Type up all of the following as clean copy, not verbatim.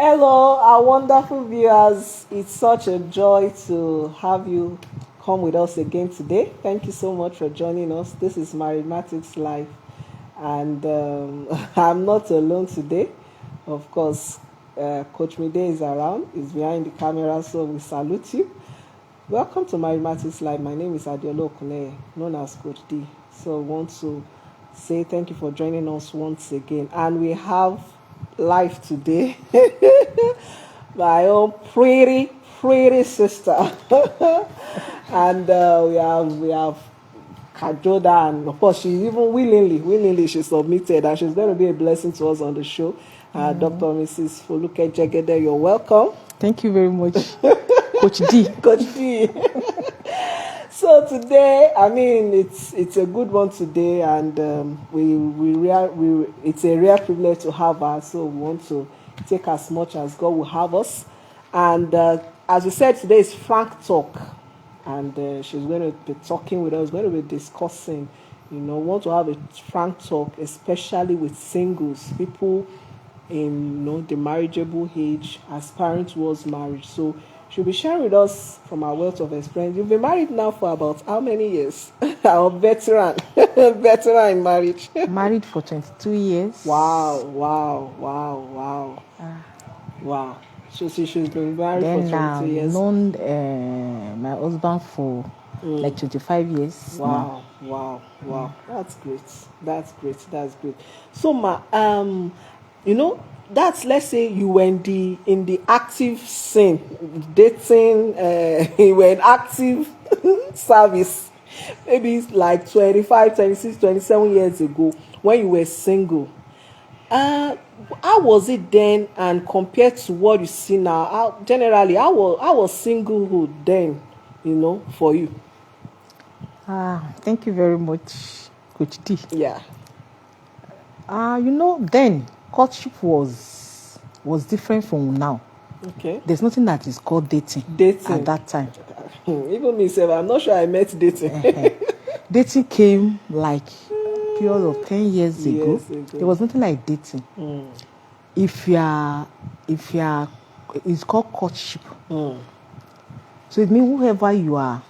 Hello, our wonderful viewers. It's such a joy to have you come with us again today. Thank you so much for joining us. This is Marriagematics Live, and I'm not alone today. Of course, Coach Mide is around. He's behind the camera, so we salute you. Welcome to Marriagematics Live. My name is Adiola Okuneye, known as Coach D. So I want to say thank you for joining us once again. And we have live today my own pretty sister. And we have Kajoda, and of course she even willingly she submitted, and she's going to be a blessing to us on the show. Dr. Mrs Jegede, you're welcome. Thank you very much. Coach D. Coach D. So today, I mean, it's a good one today, and it's a rare privilege to have her. So we want to take as much as God will have us. And as we said, today is Frank Talk, and she's going to be talking with us. Going to be discussing. Want to have a frank talk, especially with singles, people in the marriageable age, aspiring towards marriage. So she'll be sharing with us from our wealth of experience. You've been married now for about how many years? Our veteran in marriage. Married for 22 years. Wow. So she's been married for 22 years. Known my husband for like 25 years. Wow. That's great. So that's, let's say you were in the active scene, dating, you were in active service, maybe like 25, 26, 27 years ago when you were single. How was it then, and compared to what you see now? How was singlehood then, for you? Thank you very much, Coach D. Yeah. Then courtship was different from now. Okay. There's nothing that is called dating at that time. Even myself, I'm not sure I met dating. Dating came like a period of 10 years ago. There was nothing like dating. If you are, it's called courtship. So it means whoever you are,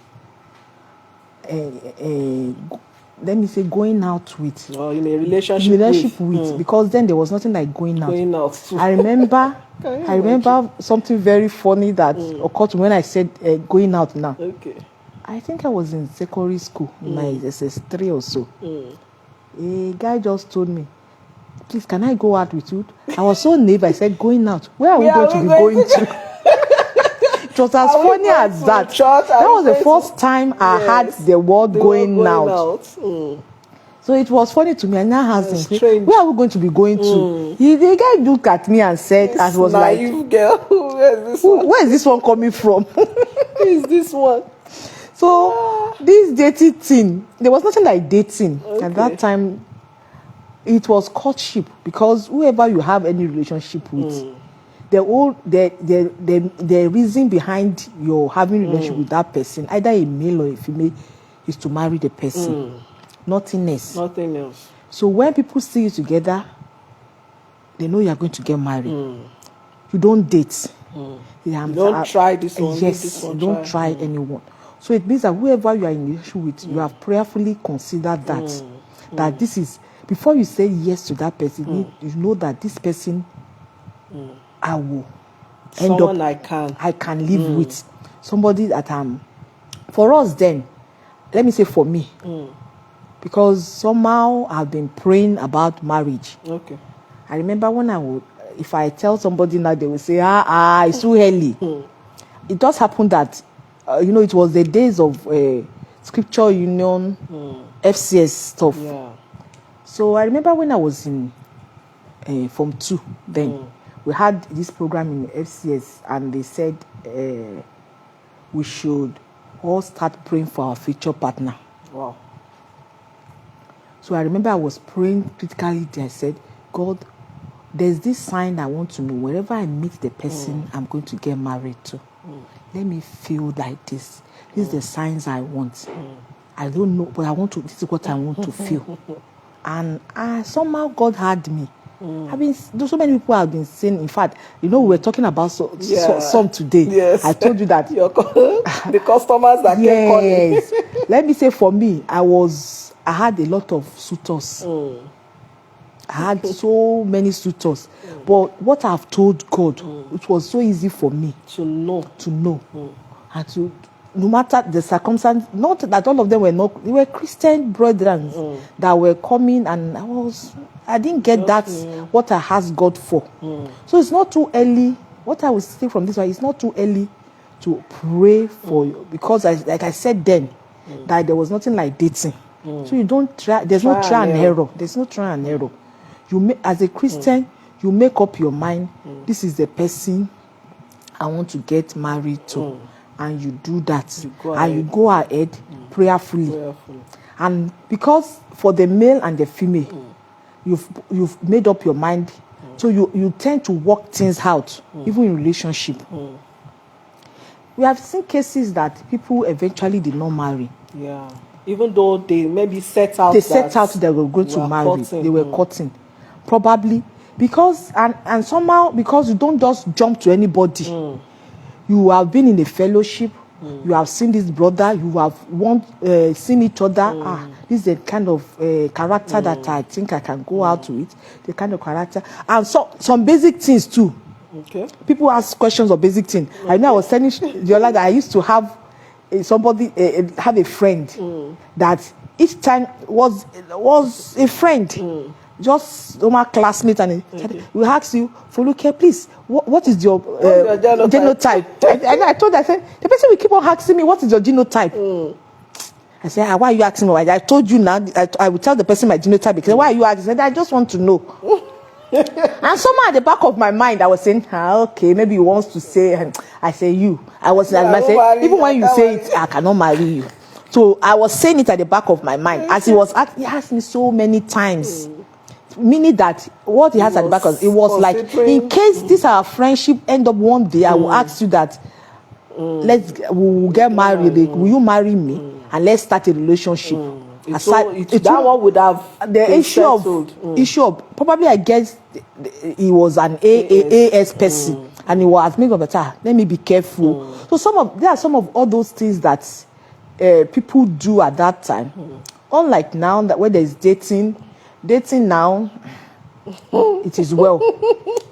let me say, going out with. Or in a relationship with. Because then there was nothing like going out. I remember something very funny that occurred to me when I said going out now. Okay. I think I was in secondary school, my SS3 or so. A guy just told me, "Please, can I go out with you?" I was so naive. I said, "Going out? Where are we going to be going to?" It was as funny as that. That was the first time I heard the word going out. So it was funny to me. And now asked him, "Where are we going to be going to?" The guy looked at me and said, "I was like, girl, where is this one coming from?" Who is this one? So this dating thing, there was nothing like dating at that time. It was courtship, because whoever you have any relationship with, the reason behind your having a relationship with that person, either a male or a female, is to marry the person. Nothing else. So when people see you together, they know you are going to get married. You don't date. You don't try this one. Yes, you don't try anyone. So it means that whoever you are in a relationship with, you have prayerfully considered that. That this is, before you say yes to that person, you know that this person I will someone I can live with. Somebody that for us then, let me say for me, because somehow I've been praying about marriage. Okay. I remember if I tell somebody now, they will say, it's too early. It just happened that, it was the days of Scripture Union, FCS stuff. Yeah. So I remember when I was in Form 2 then, we had this program in FCS, and they said we should all start praying for our future partner. Wow. So I remember I was praying critically. I said, "God, there's this sign I want to know. Wherever I meet the person I'm going to get married to, let me feel like this. These are the signs I want. I don't know, but this is what I want to feel." And somehow God had me. So many people have been saying. In fact, we were talking about some today. Yes. I told you that the customers that kept calling. Let me say, for me, I had a lot of suitors. I had so many suitors, but what I've told God, it was so easy for me to know, and to, no matter the circumstance. Not that all of them were not; they were Christian brethren that were coming, and I didn't get what I asked God for. So it's not too early. What I will say from this one, it's not too early to pray for you, because like I said then, that there was nothing like dating. So you don't try. There's no try and error. There's no try and error. As a Christian, you make up your mind. This is the person I want to get married to, and you do that, you go ahead prayerfully. And because for the male and the female, you've made up your mind, so you tend to work things out, even in relationship. We have seen cases that people eventually did not marry. Yeah. Even though they maybe set out they were going to marry, they were courting. Probably because and somehow, because you don't just jump to anybody. You have been in a fellowship, you have seen this brother, you have seen each other. This is the kind of character that I think I can go out with. The kind of character, and so some basic things too. Okay. People ask questions of basic things. I know I was telling the other that I used to have have a friend that each time was a friend, just normal classmate, and we ask you, Foluke, please, what is your genotype? And I told her, I said, the person will keep on asking me, what is your genotype? I said, why are you asking me? I told you now. I will tell the person my genotype, because why are you asking? I said, I just want to know. And somehow at the back of my mind, I was saying, okay, maybe he wants to say, I say you. I was even when you say it, I cannot marry you. So I was saying it at the back of my mind. As he asked me so many times. Meaning that what he has at the back of it was like, in case this our friendship end up one day, I will ask you that we'll get married. Will you marry me? And let's start a relationship. That one would have the issue of probably, I guess he was an AS person, and he was making of better. Let me be careful. So there are some of all those things that people do at that time. Unlike now, that where there's dating now, it is well,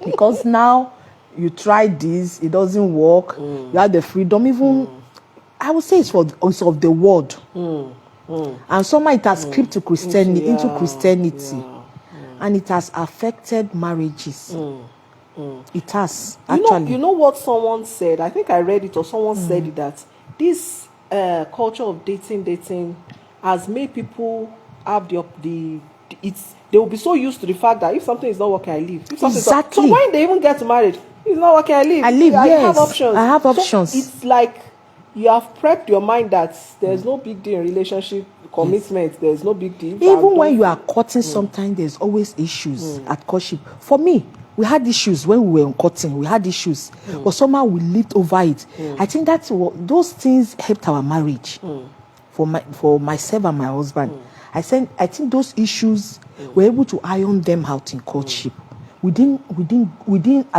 because now you try this, it doesn't work. You have the freedom. Even I would say it's of the world. And somehow it has crept to Christianity, into Christianity, and it has affected marriages. It has, actually. You know what someone said? I think I read it, or someone said it, that this culture of dating has made people have they will be so used to the fact that if something is not working, I leave. Exactly. So when they even get married, it's not working, I leave. Yes. I have options. So it's like you have prepped your mind that there's no big deal in relationship commitment. Yes. There's no big deal. Even when you are courting, sometimes there's always issues at courtship. For me, we had issues when we were on courting. We had issues, but somehow we lived over it. I think that's what those things helped our marriage. For myself and my husband, I think those issues we're able to iron them out in courtship. We didn't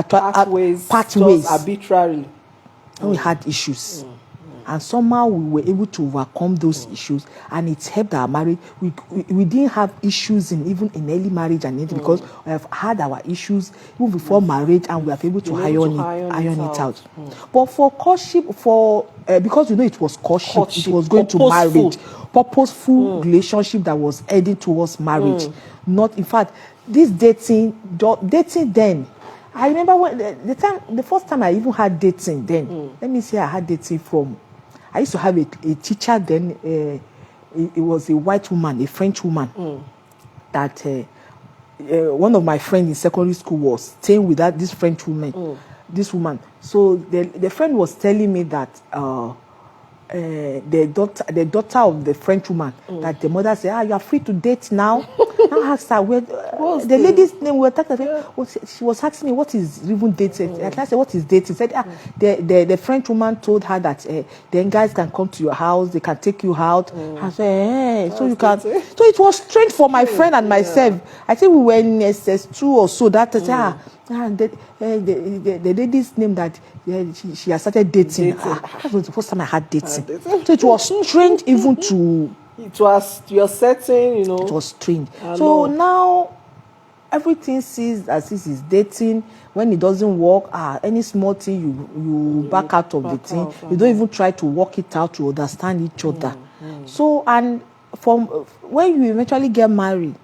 part ways arbitrarily. We had issues. And somehow we were able to overcome those issues, and it helped our marriage. We didn't have issues even in early marriage and anything, because we have had our issues even before marriage, and we have been able to iron it out. But for courtship, because it was courtship, it was going to marriage, purposeful relationship that was heading towards marriage. Not, in fact, this dating then. I remember when the first time I even had dating then. Let me say I had dating from. I used to have a teacher then. It was a white woman, a French woman. That one of my friends in secondary school was staying with this French woman. This woman. So the friend was telling me that the daughter of the French woman, that the mother said, you are free to date now. Now asked her, the lady's name, we were talking about, she was asking me, what is even dating? At last I said, what is dating? Said, the French woman told her that then guys can come to your house, they can take you out. I said, so you can. So it was strange for my friend and myself. I think we were in SS2 or so. That the lady's name that she has started dating. That was the first time I had dating. So it was strange even to. It was your setting, you know. It was strange. So now everything sees as if it's dating. When it doesn't work, any small thing you back out of the thing. You don't even try to work it out to understand each other. So, and from when you eventually get married,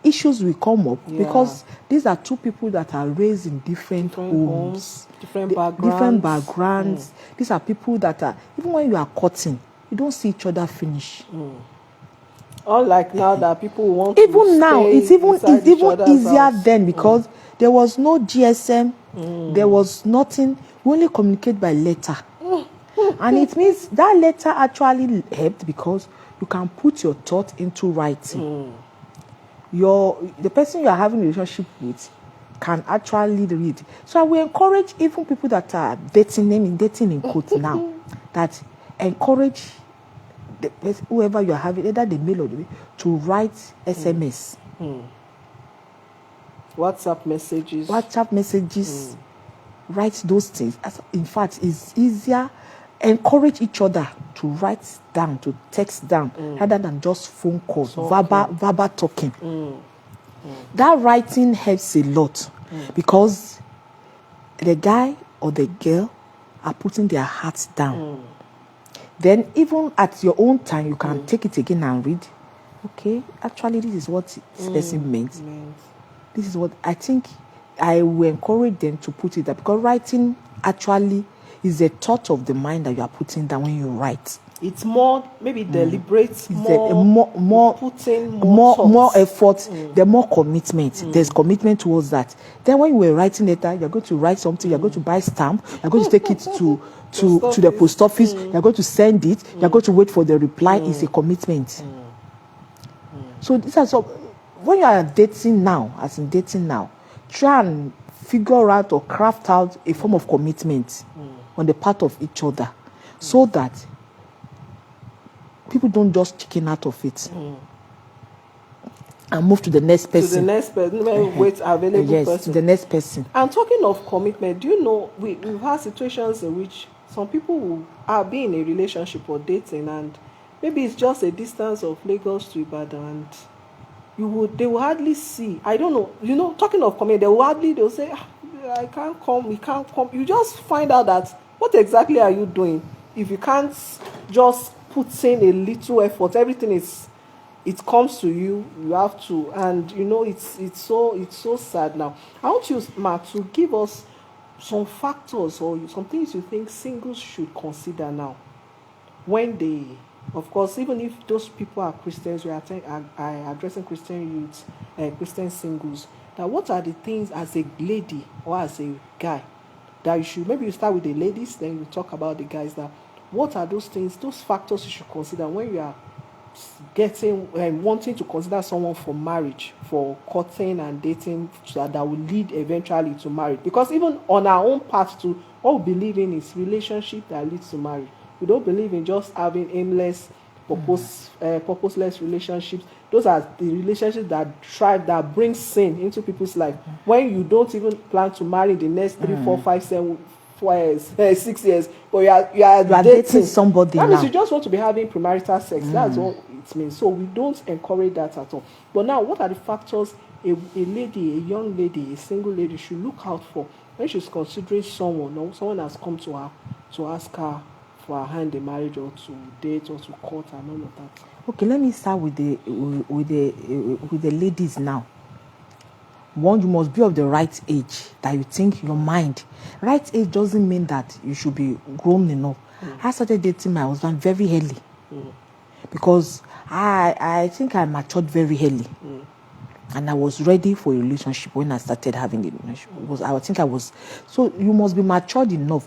issues will come up because these are two people that are raised in different homes, different backgrounds. These are people that are, even when you are courting, you don't see each other finish. Unlike now that people want even to now, it's even easier house. Then because there was no GSM, there was nothing. We only communicate by letter, and it means that letter actually helped because you can put your thought into writing. The person you are having a relationship with can actually read. So I will encourage even people that are dating in quotes now, that encourage whoever you are having, either the male or the female, to write SMS. WhatsApp messages. Write those things. In fact, it's easier. Encourage each other to write down, to text down, rather than just phone calls, verbal talking. That writing helps a lot because the guy or the girl are putting their hearts down. Then even at your own time, you can take it again and read. Okay, actually, this is what this person meant. This is what I think. I will encourage them to put it there because writing actually is a thought of the mind that you are putting down when you write. It's more maybe deliberate, more effort, the more commitment. There's commitment towards that. Then when you were writing letter, you're going to write something, you're going to buy stamp, you're going to take it to the post office, you're going to send it, you're going to wait for the reply. It's a commitment. So these are when you are dating now, try and figure out or craft out a form of commitment on the part of each other, so that people don't just chicken out of it and move to the next person. To the next person, wait available person. To the next person. And talking of commitment, do you know we've had situations in which some people who are being in a relationship or dating, and maybe it's just a distance of Lagos to Ibadan, and they will hardly see. I don't know. You know, talking of commitment, they'll say, I can't come, we can't come. You just find out that what exactly are you doing if you can't just put in a little effort. Everything it comes to you. You have to, and you know it's so sad now. I want you, Mark, to give us some factors or some things you think singles should consider now when they, of course, even if those people are Christians, we are addressing Christian youths, Christian singles. Now, what are the things as a lady or as a guy that you should, maybe you start with the ladies, then you talk about the guys. That what are those things, those factors you should consider when you are wanting to consider someone for marriage, for courting and dating, so that will lead eventually to marriage? Because even on our own path to what we believe in is relationship that leads to marriage. We don't believe in just having aimless, purposeless relationships. Those are the relationships that thrive, that bring sin into people's life. When you don't even plan to marry in the next 3, 4, 5, 7, 4 years, 6 years, but you are dating somebody. That means you just want to be having premarital sex. That's what it means. So we don't encourage that at all. But now, what are the factors a young lady, a single lady should look out for when she's considering someone, or someone has come to her to ask her for her hand in marriage, or to date, or to court, and all of that? Okay, let me start with the ladies now. One, you must be of the right age that you think your mind. Right age doesn't mean that you should be grown enough. I started dating my husband very early because I think I matured very early. And I was ready for a relationship when I started having a relationship. So you must be matured enough.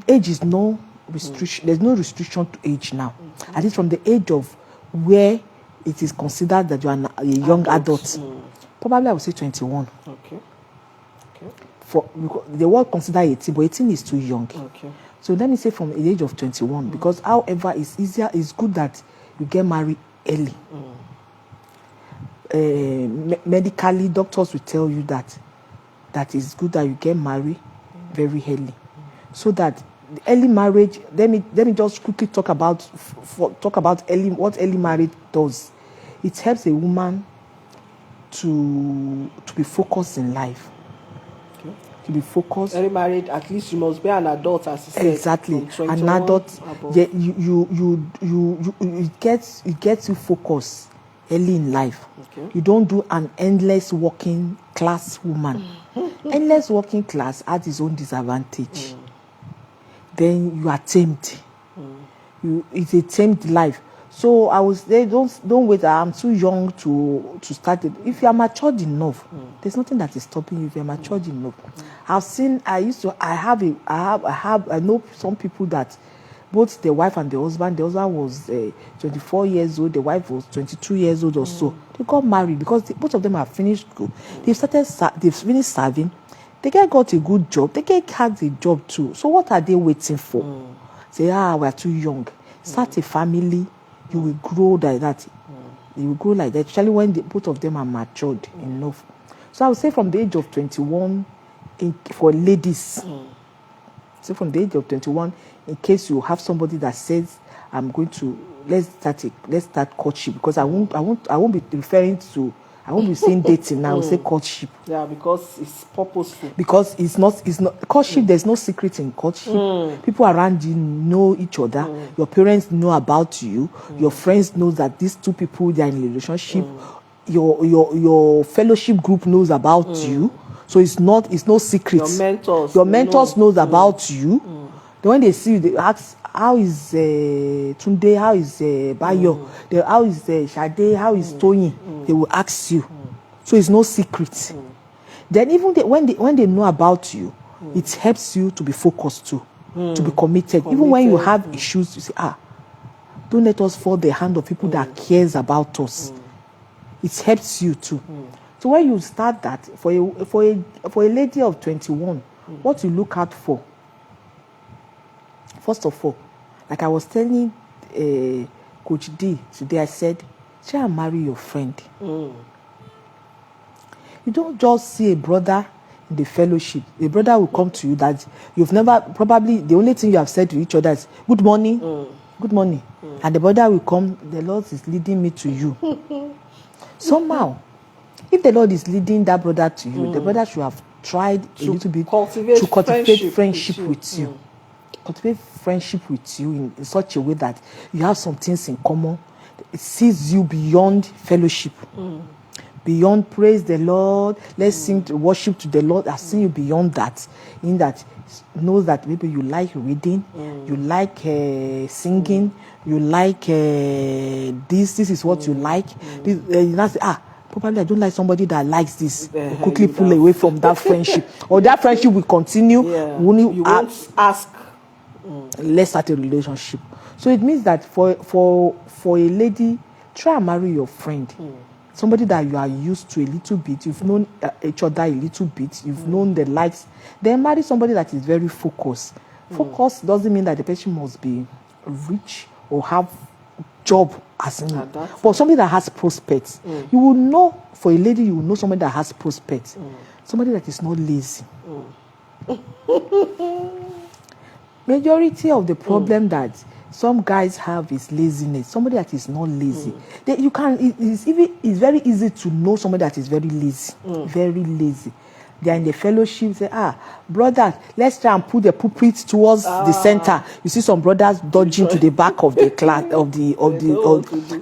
Age is no restriction. There's no restriction to age now. At least from the age of where it is considered that you are a young adult. Probably I would say 21. Okay. Because the world consider 18, but 18 is too young. Okay. So let me say from the age of 21, because however it's good that you get married early. Medically, doctors will tell you that it's good that you get married very early, so that the early marriage. Let me just quickly talk about what early marriage does. It helps a woman to be focused in life. Okay. To be focused. Early marriage, at least you must be an adult, as you said. Exactly, an adult. Yeah, it gets you focused early in life. Okay. You don't do an endless working class woman. Endless working class has its own disadvantage. Then you are tamed. It's a tamed life. So I would say don't wait. I'm too young to start it. If you are matured enough, there's nothing that is stopping you. If you're matured enough, I know some people that both the wife and the husband was 24 years old, the wife was 22 years old or so. They got married because both of them have finished school. They've finished serving. The guy got a good job. The guy had a job too. So what are they waiting for? Say, we're too young. Start a family. You will grow like that. You will grow like that, especially when both of them are matured enough. So I would say from the age of 21, for ladies, so from the age of 21, in case you have somebody that says, let's start courtship, because I won't be referring to, I won't be saying dating now. I will say courtship. Yeah, because it's purposeful. Because it's not courtship. There's no secret in courtship. People around you know each other. Your parents know about you. Your friends know that these two people, they are in a relationship. Your fellowship group knows about you. So it's no secret. Your mentors knows about you. Then when they see you, they ask, how is Tunde? How is Bayo? How is Shade? How is Tony? They will ask you. So it's no secret. Then even when they know about you, it helps you to be focused too, to be committed. Even when you have issues, you say, don't let us fall the hand of people that cares about us. It helps you too. So when you start that, for a lady of 21, what you look out for, first of all, like I was telling Coach D today, I said, try and marry your friend. You don't just see a brother in the fellowship. A brother will come to you that you've never, probably the only thing you have said to each other is, good morning, good morning. And the brother will come, the Lord is leading me to you. Somehow, if the Lord is leading that brother to you, the brother should have tried a little bit to cultivate friendship with you. Cultivate friendship with you in such a way that you have some things in common. It sees you beyond fellowship, beyond praise the Lord. Let's sing to worship to the Lord. I've seen you beyond that, in that knows that maybe you like reading, you like singing, you like this is what you like. Probably I don't like somebody that likes this. Quickly pull away from that friendship, or that friendship will continue. You won't ask. Let's start a relationship. So it means that for a lady, try and marry your friend. Somebody that you are used to a little bit. You've known each other a little bit. You've known the likes. Then marry somebody that is very focused. Focus doesn't mean that the person must be rich or have job as in, but somebody that has prospects. You will know, for a lady, you will know somebody that has prospects. Somebody that is not lazy. Majority of the problem that some guys have is laziness. Somebody that is not lazy. It's very easy to know somebody that is very lazy. Very lazy. They are in the fellowship, say, brother, let's try and put the pulpit towards the center. You see some brothers dodging to the back of the class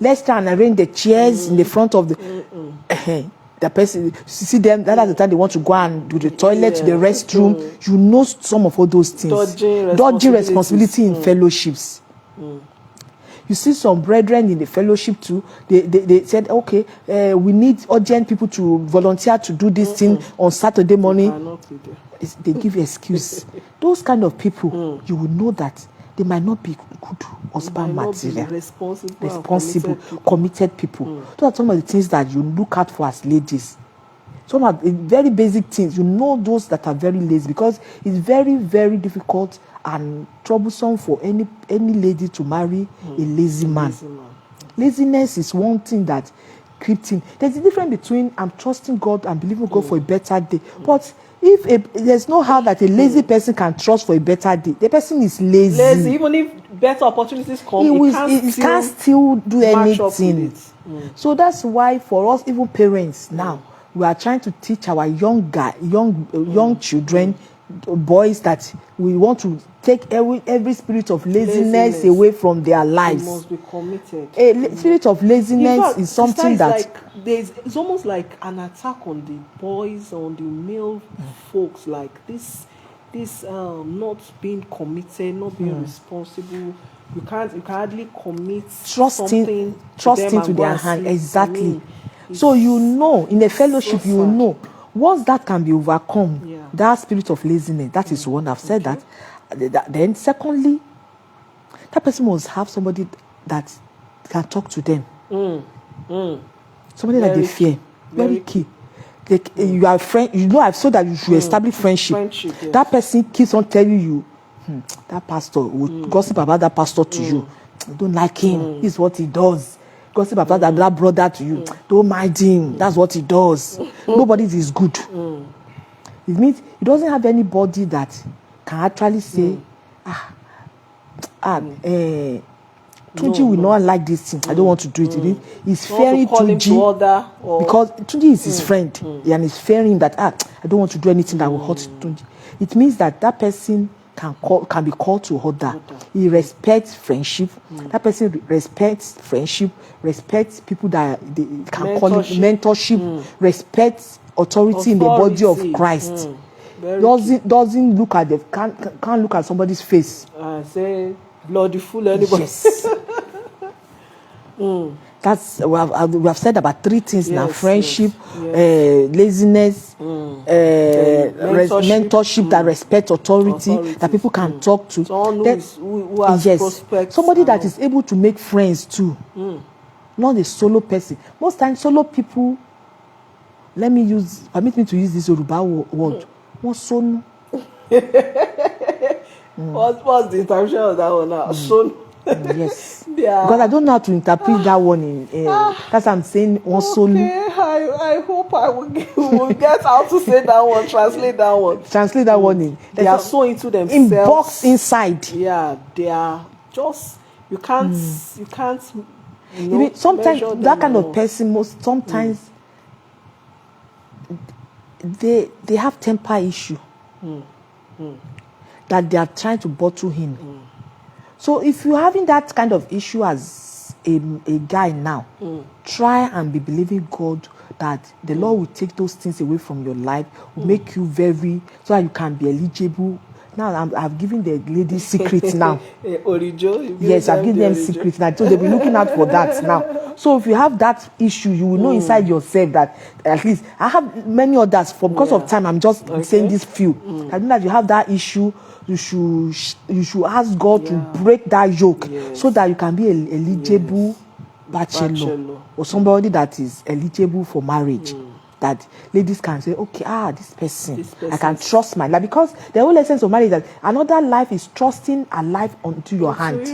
let's try and arrange the chairs in the front of the person. You see them, that's the time they want to go and do the toilet, the restroom. You know some of all those things. Dodging responsibility in fellowships. You see some brethren in the fellowship too. They said, okay, we need urgent people to volunteer to do this thing on Saturday morning. They give excuse. Those kind of people, you will know that they might not be good husband material. Responsible, committed people. Those are some of the things that you look out for as ladies. Some are very basic things. You know those that are very lazy, because it's very, very difficult and troublesome for any lady to marry a lazy man. Laziness is one thing that creeps in. There's a difference between I'm trusting God and believing God for a better day. But if there's no how that a lazy person can trust for a better day, the person is lazy. Even if better opportunities come, he can't still do anything. So that's why for us, even parents now, we are trying to teach our young children, boys, that we want to take every spirit of laziness away from their lives. They must be committed. Spirit of laziness is something that it's almost like an attack on the boys, on the male folks, like this not being committed, not being responsible. You can hardly commit trusting to their hand. Exactly. So in a fellowship, once that can be overcome, that spirit of laziness, that is one. I've said that. Then secondly, that person must have somebody that can talk to them. Somebody that they fear. Very key. You are friend. I've said that you should establish friendship. Yes. That person keeps on telling you, that pastor will gossip about that pastor to you. You don't like him. This is what he does. Gossip about that brother to you. Don't mind him. That's what he does. Nobody is good. It means he doesn't have anybody that can actually say, Tunji will not like this thing. I don't want to do it. He's fearing Tunji because Tunji is his friend, and he's fearing that I don't want to do anything that will hurt Tunji. It means that person can be called to order. He respects friendship. That person respects friendship, respects people that they can call it mentorship, respects authority in the body of Christ. Doesn't look at can't look at somebody's face. Say bloody fool anybody. Yes. That's we have said about 3 things now: friendship, laziness, mentorship that respects authority, that people can talk to. Who has prospects. Somebody that is able to make friends too, not a solo person. Most times, solo people. Permit me to use this Yoruba word. What's solo? What's the interpretation of that one now? Solo. Yes. Because I don't know how to interpret that one that's what I'm saying. I hope I will get how to say that one. Translate that one. Translate that one in. They are so into themselves. In box inside. Yeah, they are just. You can't. Sometimes that kind of person sometimes they have temper issue that they are trying to bottle in. So if you're having that kind of issue as a guy now, try and be believing God that the Lord will take those things away from your life, will make you so that you can be eligible. Now I've given the ladies secrets now. Yes, I've given them secrets now. So they'll be looking out for that now. So if you have that issue, you will know inside yourself that at least I have many others. Because of time, I'm just saying this few. I know that you have that issue. You should ask God to break that yoke so that you can be an eligible bachelor or somebody that is eligible for marriage. That ladies can say, okay, this person, I can trust my life. Because the whole essence of marriage is that another life is trusting a life onto your hand.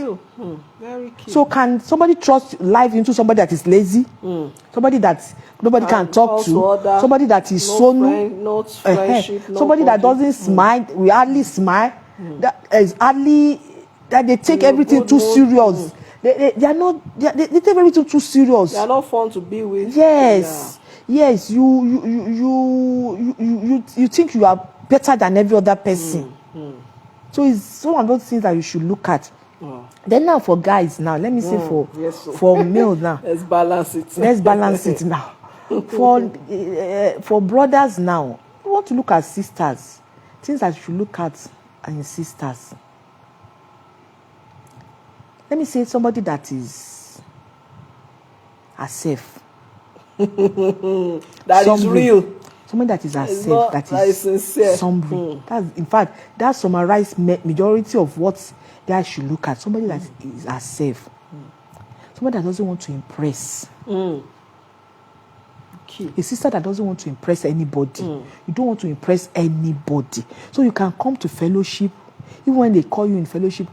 Very key. So can somebody trust life into somebody that is lazy? Somebody that nobody can talk to? Somebody that is somebody that doesn't smile, we hardly smile, that is hardly, that they take everything too serious. They take everything too serious. They are not fun to be with. Yes. Yes, you think you are better than every other person. So it's one of those things that you should look at. Then now for guys now, let me say for males now. Let's balance it now. For brothers now, you want to look at sisters. Things that you should look at are in sisters. Let me say somebody that is herself. That is real. Somebody that is herself, that is sincere. somebody. That's, in fact, that summarizes majority of what they should look at. Somebody that is herself. Somebody that doesn't want to impress. Okay. A sister that doesn't want to impress anybody. You don't want to impress anybody. So you can come to fellowship, even when they call you in fellowship,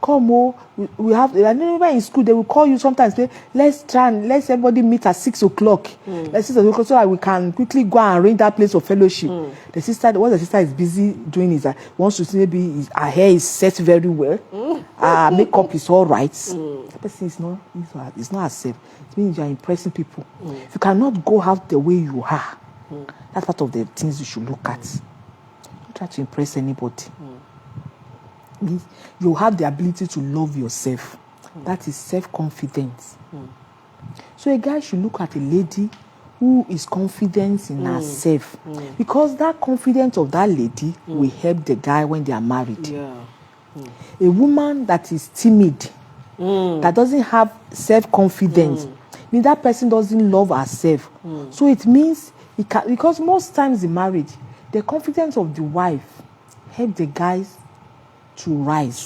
come, we have, I remember in school, they will call you sometimes, say, let's everybody meet at 6 o'clock. Let's 6 o'clock so that we can quickly go and arrange that place of fellowship. What the sister is busy doing is that wants to see maybe her hair is set very well, makeup is all right. That person is not herself. It means you are impressing people. If you cannot go out the way you are, that's part of the things you should look at. Don't try to impress anybody. Means you have the ability to love yourself. That is self-confidence. So a guy should look at a lady who is confident in herself, because that confidence of that lady will help the guy when they are married. A woman that is timid, that doesn't have self-confidence, means that person doesn't love herself. So it means because most times in marriage, the confidence of the wife help the guys to rise.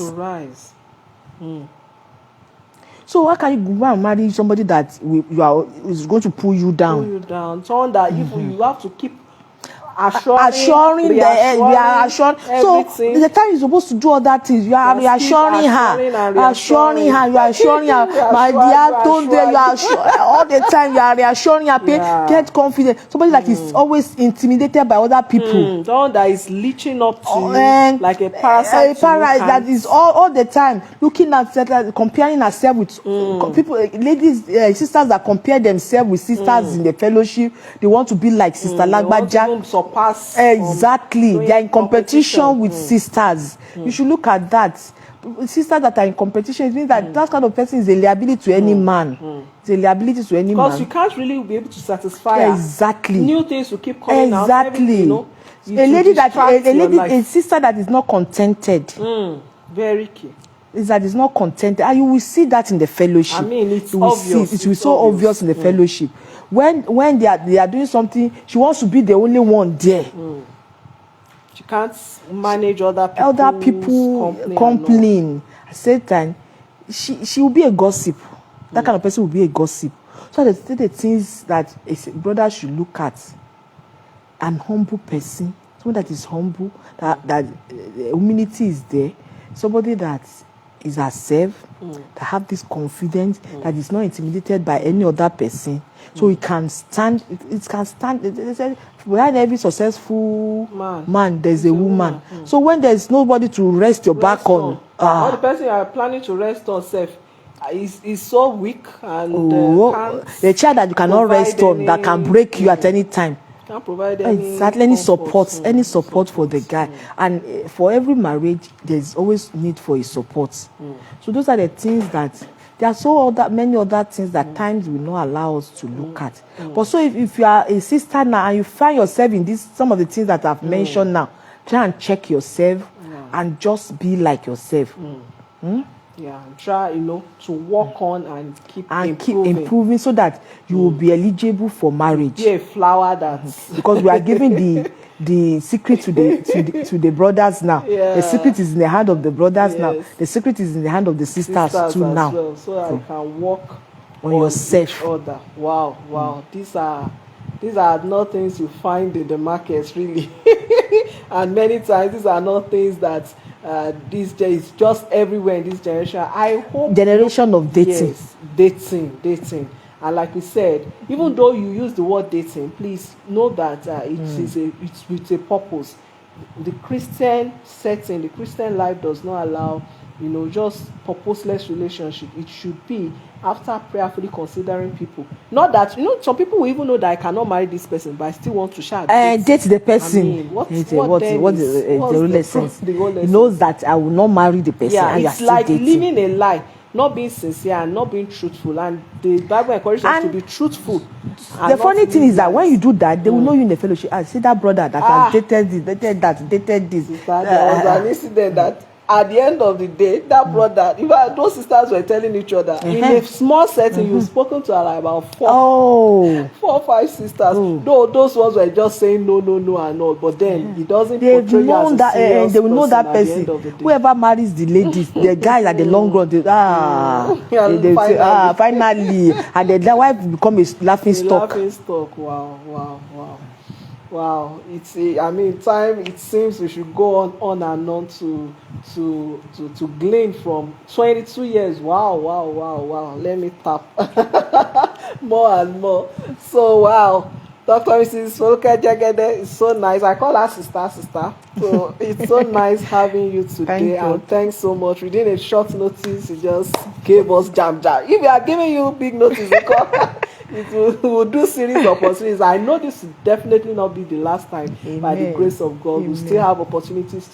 So how can you go and marry somebody that is going to pull you down? Someone that you have to keep assuring so the time you're supposed to do all that things, you are reassuring her, my dear, don't you are all the time, you are reassuring her. Get confident. Somebody that is always intimidated by other people, someone that is leeching up to you like a parasite, that is all the time looking at comparing herself with people, ladies, sisters that compare themselves with sisters in the fellowship. They want to be like Sister Lagbaja. Exactly, they are in competition with sisters. You should look at that. Sisters that are in competition, it means that that kind of person is a liability to any man. It's a liability to any man. Because you can't really be able to satisfy her. Exactly. New things will keep coming out. Exactly. A sister that is not contented. Very key. Is that is not contented, and you will see that in the fellowship. I mean, it will be so obvious in the fellowship. When they are doing something, she wants to be the only one there. She can't manage other people complain. At the same time, she will be a gossip. That kind of person will be a gossip. So the things that a brother should look at: an humble person, someone that is humble, that humility is there, somebody that is herself, that have this confidence, that is not intimidated by any other person. So it can stand. It can stand. They say behind every successful man, there's a woman. So when there's nobody to rest your back on, or the person you are planning to rest on self is so weak and the child that you cannot rest on, that can break you at any time. Can't provide any support for the guy. And for every marriage, there's always need for a support. So those are the things that there are many other things that times will not allow us to look at. But so if you are a sister now and you find yourself in some of the things that I've mentioned now, try and check yourself and just be like yourself. Yeah, and try, to work on and keep improving so that you will be eligible for marriage. Be a flower that because we are giving the secret to the brothers now. The secret is in the hand of the brothers now. The secret is in the hand of the sisters too now. Well, so that you can work on yourself. Other. Wow. These are not things you find in the markets really, and many times these are not things that. This is just everywhere in this generation. I hope generation of dating. Yes, dating. And like we said, even though you use the word dating, please know that it's with a purpose. The Christian setting, the Christian life does not allow, just purposeless relationship. It should be after prayerfully considering people. Not that, some people will even know that I cannot marry this person, but I still want to date the person. I mean, what the whole essence? He knows that I will not marry the person. Yeah, and it's like living a lie, not being sincere and not being truthful. And the Bible encourages us to be truthful. The funny thing is that when you do that, they will know you in the fellowship. I see that brother that has dated this, dated that, dated this. There was an incident that at the end of the day, that brother, in fact, those sisters were telling each other in a small setting. You've spoken to like about four or five sisters. Though those ones were just saying no, and all, but then he doesn't portray you as a serious they will know that person. At the end of the day. Whoever marries the ladies, the guys at the long run, they say, finally, and the wife become a laughing stock. Laughing stock. Wow, it's I mean, time, it seems we should go on and on to glean from 22 years. Wow. Let me tap more and more. So wow, Dr. Mrs Jegede is so nice. I call her sister. So it's so nice having you today. And thanks so much. Within a short notice, you just gave us jam. If we are giving you big notice, because we'll do series of opportunities. I know this will definitely not be the last time. Amen. By the grace of God. Amen. We'll still have opportunities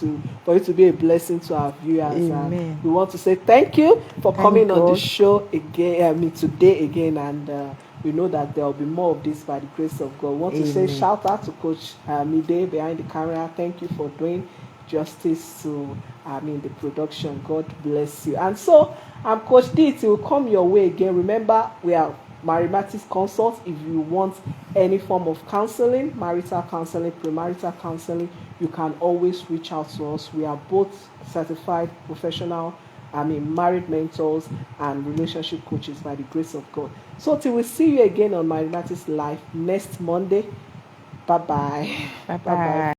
for you to be a blessing to our viewers. Amen. And we want to say thank you for coming on the show again. Today again, and we know that there will be more of this by the grace of God. We want to say shout out to Coach Mide behind the camera. Thank you for doing justice to the production. God bless you. And so I'm Coach D. It will come your way again. Remember, we are Marriagematics Consult. If you want any form of counseling, marital counseling, premarital counseling, you can always reach out to us. We are both certified professional married mentors and relationship coaches by the grace of God. So till we see you again on Marriagematics Live next Monday. Bye-bye.